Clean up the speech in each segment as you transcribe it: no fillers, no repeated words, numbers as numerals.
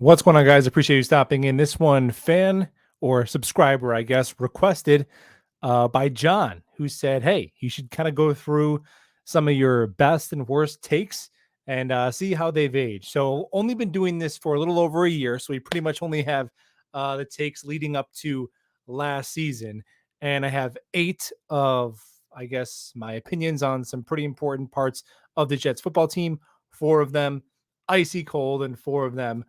What's going on, guys? Appreciate you stopping in. This one, fan or subscriber, I guess, requested by John, who said, hey, you should kind of go through some of your best and worst takes and see how they've aged. So, only been doing this for a little over a year. So, we pretty much only have the takes leading up to last season. And I have 8 of, I guess, my opinions on some pretty important parts of the Jets football team. 4 of them icy cold, and 4 of them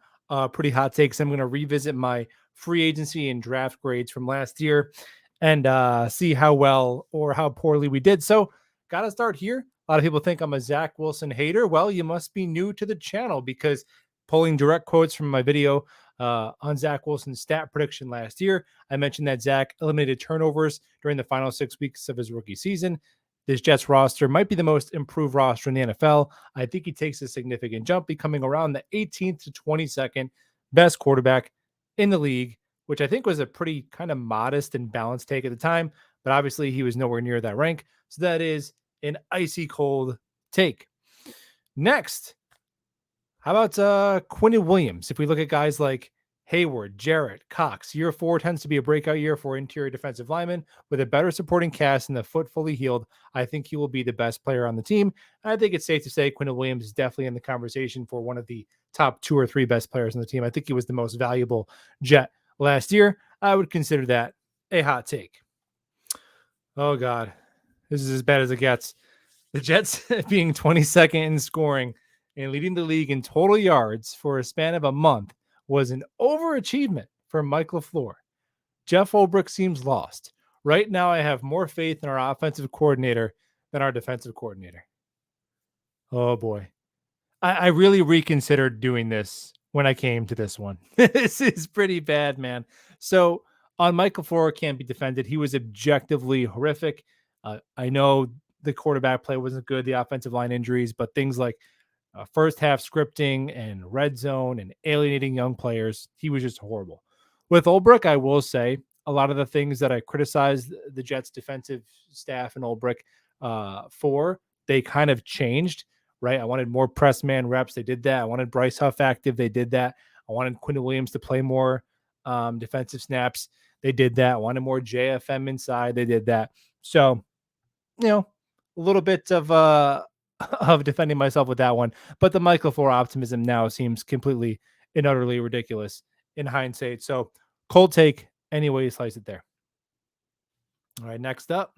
pretty hot takes. I'm going to revisit my free agency and draft grades from last year and see how well or how poorly we did. So, got to start here. A lot of people think I'm a Zach Wilson hater. Well, you must be new to the channel because pulling direct quotes from my video on Zach Wilson's stat prediction last year, I mentioned that Zach eliminated turnovers during the final 6 weeks of his rookie season. This Jets roster might be the most improved roster in the NFL. I think he takes a significant jump, becoming around the 18th to 22nd best quarterback in the league, which I think was a pretty kind of modest and balanced take at the time. But obviously, he was nowhere near that rank. So that is an icy cold take. Next, how about Quinn Williams? If we look at guys like Hayward, Jarrett, Cox, year 4 tends to be a breakout year for interior defensive linemen with a better supporting cast and the foot fully healed. I think he will be the best player on the team. I think it's safe to say Quinn Williams is definitely in the conversation for one of the top 2 or 3 best players on the team. I think he was the most valuable Jet last year. I would consider that a hot take. Oh, God. This is as bad as it gets. The Jets being 22nd in scoring and leading the league in total yards for a span of a month was an overachievement for Mike LaFleur. Jeff Holbrook seems lost. Right now, I have more faith in our offensive coordinator than our defensive coordinator. Oh, boy. I really reconsidered doing this when I came to this one. This is pretty bad, man. So, on Mike LaFleur can't be defended. He was objectively horrific. I know the quarterback play wasn't good, the offensive line injuries, but things like first half scripting and red zone and alienating young players, he was just horrible. With Holbrook, I will say a lot of the things that I criticized the Jets defensive staff and Holbrook for, they kind of changed, right? I wanted more press man reps. They did that. I wanted Bryce Huff active. They did that. I wanted Quinn Williams to play more defensive snaps. They did that. I wanted more JFM inside. They did that. So, a little bit of of defending myself with that one, but the Mike LaFleur optimism now seems completely and utterly ridiculous in hindsight. So, cold take, any way you slice it there. All right, next up.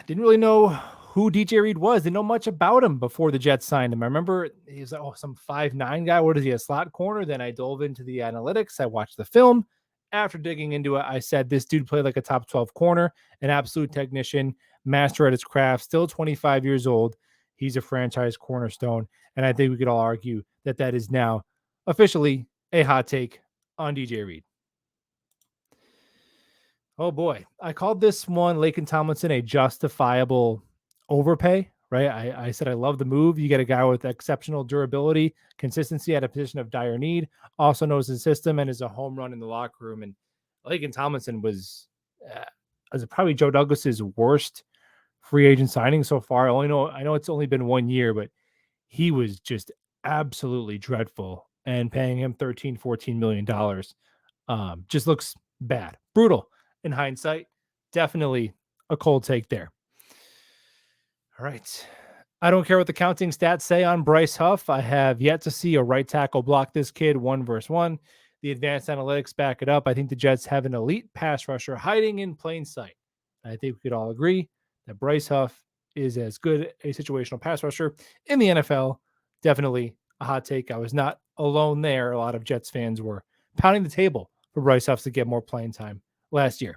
Didn't really know who DJ Reed was. Didn't know much about him before the Jets signed him. I remember he was like, some 5'9" guy. What is he, a slot corner? Then I dove into the analytics. I watched the film. After digging into it, I said this dude played like a top 12 corner, an absolute technician, master at his craft, still 25 years old. He's a franchise cornerstone. And I think we could all argue that that is now officially a hot take on DJ Reed. Oh boy. I called this one, Laken Tomlinson, a justifiable overpay, right? I said I love the move. You get a guy with exceptional durability, consistency at a position of dire need, also knows the system and is a home run in the locker room. And Laken Tomlinson was probably Joe Douglas's worst free agent signing so far. I know it's only been 1 year, but he was just absolutely dreadful, and paying him $13-14 million just looks bad, brutal in hindsight. Definitely a cold take there. All right. I don't care what the counting stats say on Bryce Huff. I have yet to see a right tackle block this kid 1-versus-1. The advanced analytics back it up. I think the Jets have an elite pass rusher hiding in plain sight. I think we could all agree that Bryce Huff is as good a situational pass rusher in the NFL. Definitely a hot take. I was not alone there. A lot of Jets fans were pounding the table for Bryce Huff to get more playing time last year.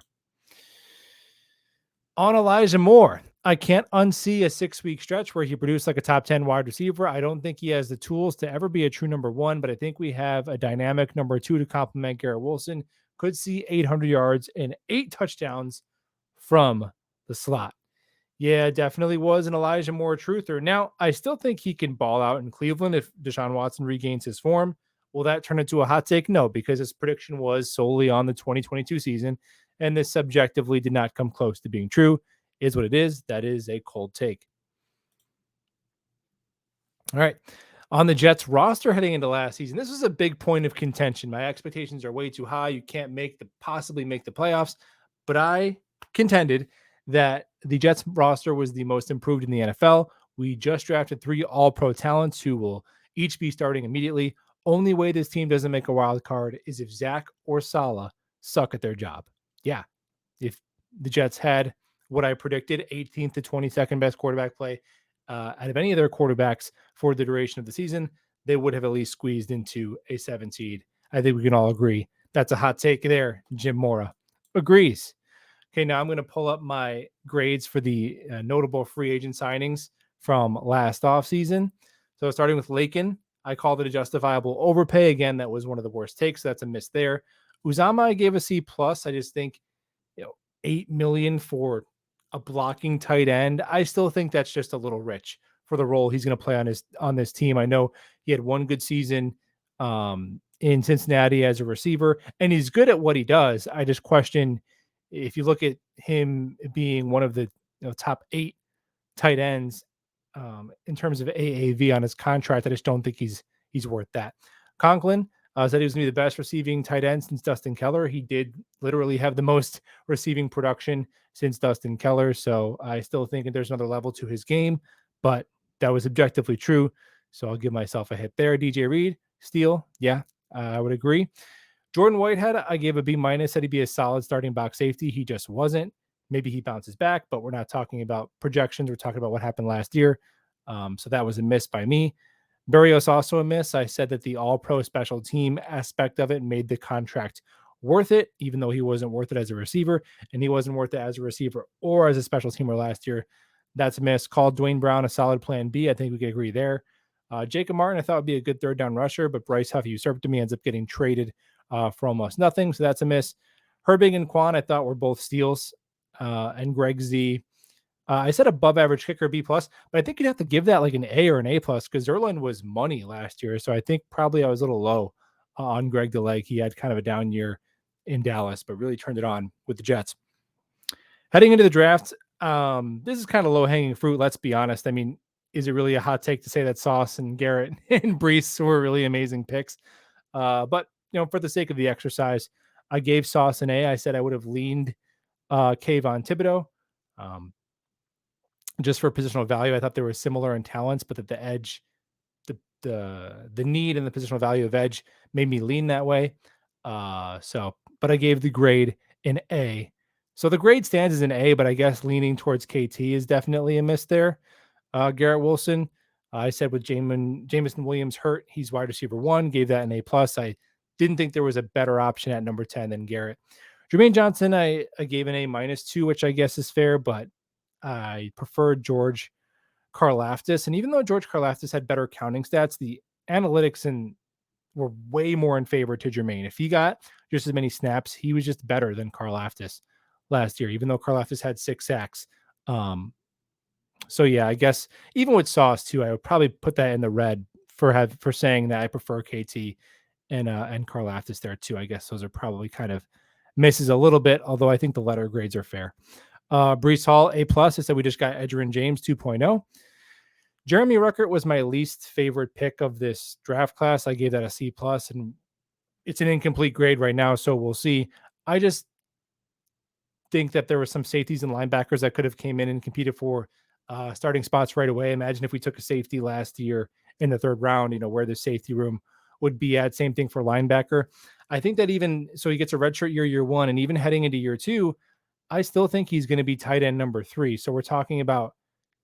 On Elijah Moore, I can't unsee a 6-week stretch where he produced like a top 10 wide receiver. I don't think he has the tools to ever be a true number 1, but I think we have a dynamic number 2 to complement Garrett Wilson. Could see 800 yards and 8 touchdowns from the slot. Yeah, definitely was an Elijah Moore truther. Now, I still think he can ball out in Cleveland if Deshaun Watson regains his form. Will that turn into a hot take? No, because his prediction was solely on the 2022 season, and this subjectively did not come close to being true. Is what it is. That is a cold take. All right. On the Jets roster heading into last season, this was a big point of contention. My expectations are way too high. You can't possibly make the playoffs, but I contended that the Jets roster was the most improved in the NFL. We just drafted 3 all-pro talents who will each be starting immediately. Only way this team doesn't make a wild card is if Zach or Saleh suck at their job. Yeah, if the Jets had what I predicted, 18th to 22nd best quarterback play out of any of their quarterbacks for the duration of the season, they would have at least squeezed into a 7 seed. I think we can all agree. That's a hot take there. Jim Mora agrees. Okay, now I'm going to pull up my grades for the notable free agent signings from last offseason. So starting with Lakin, I called it a justifiable overpay. Again, that was one of the worst takes. That's a miss there. Uzama, I gave a C plus. I just think 8 million for a blocking tight end. I still think that's just a little rich for the role he's going to play on this team. I know he had one good season in Cincinnati as a receiver, and he's good at what he does. I just question if you look at him being one of the top 8 tight ends in terms of AAV on his contract. I just don't think he's worth that. Conklin said he was going to be the best receiving tight end since Dustin Keller. He did literally have the most receiving production since Dustin Keller. So I still think that there's another level to his game, but that was objectively true. So I'll give myself a hit there. DJ Reed, steal. Yeah, I would agree. Jordan Whitehead, I gave a B minus, said he'd be a solid starting box safety. He just wasn't. Maybe he bounces back, but we're not talking about projections. We're talking about what happened last year. So that was a miss by me. Berrios also a miss. I said that the all-pro special team aspect of it made the contract worth it, even though he wasn't worth it as a receiver, and he wasn't worth it as a receiver or as a special teamer last year. That's a miss. Called Dwayne Brown a solid plan B. I think we can agree there. Jacob Martin, I thought would be a good third down rusher, but Bryce Huff usurped him. He ends up getting traded for almost nothing. So that's a miss. Herbig and Quan, I thought were both steals. And Greg Z, I said above average kicker B plus, but I think you'd have to give that like an A or an A plus because Zerlin was money last year. So I think probably I was a little low on Greg DeLeg. He had kind of a down year in Dallas, but really turned it on with the Jets. Heading into the draft, this is kind of low hanging fruit. Let's be honest. I mean, is it really a hot take to say that Sauce and Garrett and Brees were really amazing picks? But for the sake of the exercise, I gave Sauce an A. I said I would have leaned Kayvon Thibodeau. Just for positional value, I thought they were similar in talents, but that the edge, the need and the positional value of edge made me lean that way. But I gave the grade an A. So the grade stands as an A, but I guess leaning towards KT is definitely a miss there. Garrett Wilson, I said with Jameson Williams hurt, he's wide receiver 1, gave that an A plus. I didn't think there was a better option at number 10 than Garrett. Jermaine Johnson, I gave an A minus 2, which I guess is fair, but I preferred George Karlaftis. And even though George Karlaftis had better counting stats, the analytics were way more in favor to Jermaine. If he got just as many snaps, he was just better than Karlaftis last year, even though Karlaftis had 6 sacks. So yeah, I guess even with Sauce too, I would probably put that in the red for saying that I prefer KT and Karlaftis there too. I guess those are probably kind of misses a little bit, although I think the letter grades are fair. Brees Hall, A plus. I said we just got Edgerrin James 2.0. Jeremy Ruckert was my least favorite pick of this draft class. I gave that a C plus, and it's an incomplete grade right now, so we'll see. I just think that there were some safeties and linebackers that could have came in and competed for starting spots right away. Imagine if we took a safety last year in the 3rd round, where the safety room would be at. Same thing for linebacker. I think that even so, he gets a redshirt year 1, and even heading into year 2, I still think he's going to be tight end number 3. So we're talking about,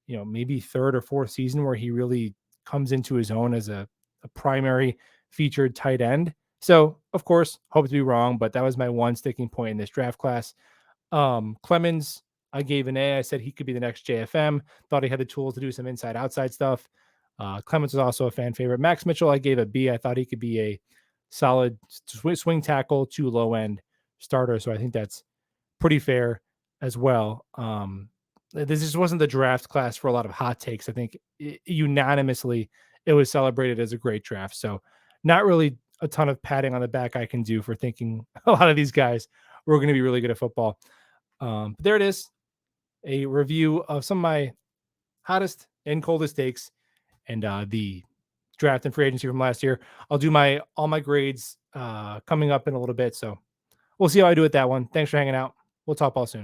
maybe 3rd or 4th season where he really comes into his own as a primary featured tight end. So of course, hope to be wrong, but that was my one sticking point in this draft class. Clemens, I gave an A. I said he could be the next JFM. Thought he had the tools to do some inside outside stuff. Clemens was also a fan favorite. Max Mitchell, I gave a B. I thought he could be a solid swing tackle to low end starter. So I think that's pretty fair as well. This just wasn't the draft class for a lot of hot takes. I think unanimously it was celebrated as a great draft. So not really a ton of patting on the back I can do for thinking a lot of these guys were going to be really good at football. But there it is, a review of some of my hottest and coldest takes and the draft and free agency from last year. I'll do all my grades coming up in a little bit. So we'll see how I do with that one. Thanks for hanging out. We'll talk all soon.